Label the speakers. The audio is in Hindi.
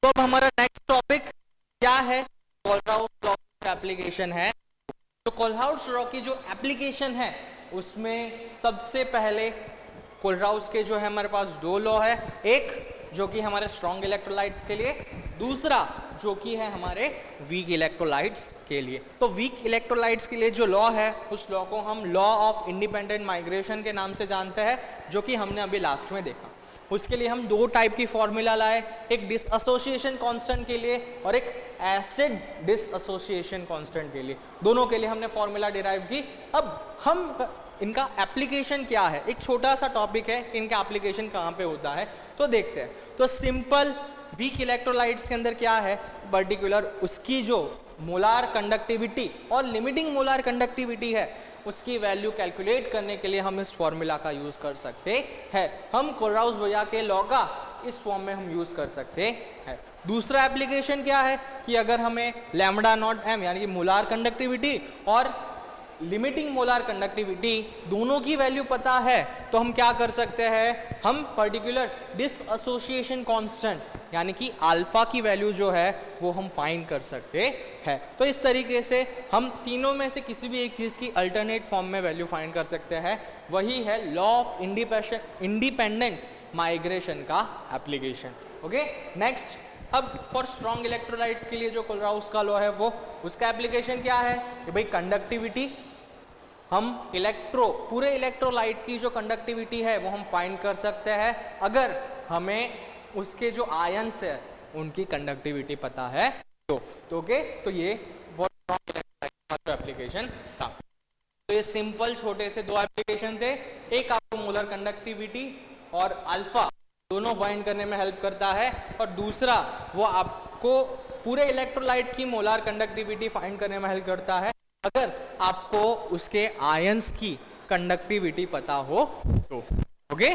Speaker 1: तो अब हमारा नेक्स्ट टॉपिक क्या है, कोलराउस लॉ की एप्लीकेशन है। तो कोलराउस लॉ की जो एप्लीकेशन है उसमें सबसे पहले कोलराउस के जो है हमारे पास दो लॉ है, एक जो कि हमारे स्ट्रॉन्ग इलेक्ट्रोलाइट्स के लिए, दूसरा जो कि है हमारे वीक इलेक्ट्रोलाइट्स के लिए। तो वीक इलेक्ट्रोलाइट्स के लिए जो लॉ है उस लॉ को हम लॉ ऑफ इंडिपेंडेंट माइग्रेशन के नाम से जानते हैं, जो कि हमने अभी लास्ट में देखा। उसके लिए हम दो टाइप की फॉर्मूला लाए, एक डिसएसोसिएशन कांस्टेंट के लिए और एक एसिड डिसएसोसिएशन कांस्टेंट के लिए। दोनों के लिए हमने फॉर्मूला डिराइव की। अब हम इनका एप्लीकेशन क्या है, एक छोटा सा टॉपिक है कि इनका एप्लीकेशन कहाँ पे होता है, तो देखते हैं। तो सिंपल वीक इलेक्ट्रोलाइट्स के अंदर क्या है, पर्टिकुलर उसकी जो मोलार कंडक्टिविटी और लिमिटिंग मोलार कंडक्टिविटी है उसकी वैल्यू कैलकुलेट करने के लिए हम इस फॉर्मूला का यूज कर सकते हैं। हम कोलराउस भैया के लॉ का इस फॉर्म में हम यूज कर सकते हैं। दूसरा एप्लीकेशन क्या है कि अगर हमें लैम्बडा नॉट एम यानी कि मोलार कंडक्टिविटी और लिमिटिंग मोलार कंडक्टिविटी दोनों की वैल्यू पता है तो हम क्या कर सकते हैं, हम पर्टिकुलर डिसएसोसिएशन कांस्टेंट यानी कि अल्फा की वैल्यू जो है वो हम फाइंड कर सकते हैं। तो इस तरीके से हम तीनों में से किसी भी एक चीज़ की अल्टरनेट फॉर्म में वैल्यू फाइंड कर सकते हैं। वही है लॉ ऑफ इंडिपेंडेंट माइग्रेशन का एप्लीकेशन। ओके, नेक्स्ट अब फॉर स्ट्रॉन्ग इलेक्ट्रोलाइट्स के लिए जो कोलराउस का लॉ है वो उसका एप्लीकेशन क्या है कि भाई कंडक्टिविटी, हम पूरे इलेक्ट्रोलाइट की जो कंडक्टिविटी है वो हम फाइंड कर सकते हैं अगर हमें उसके जो आयंस है उनकी कंडक्टिविटी पता है तो ओके, तो ये फॉर स्ट्रॉन्ग इलेक्ट्रोलाइट का एप्लीकेशन था। तो ये सिंपल छोटे से दो एप्लीकेशन थे, एक आपको मोलर कंडक्टिविटी और अल्फा दोनों फाइंड करने में हेल्प करता है, और दूसरा वो आपको पूरे इलेक्ट्रोलाइट की मोलार कंडक्टिविटी फाइंड करने में हेल्प करता है अगर आपको उसके आयंस की कंडक्टिविटी पता हो तो। ओके।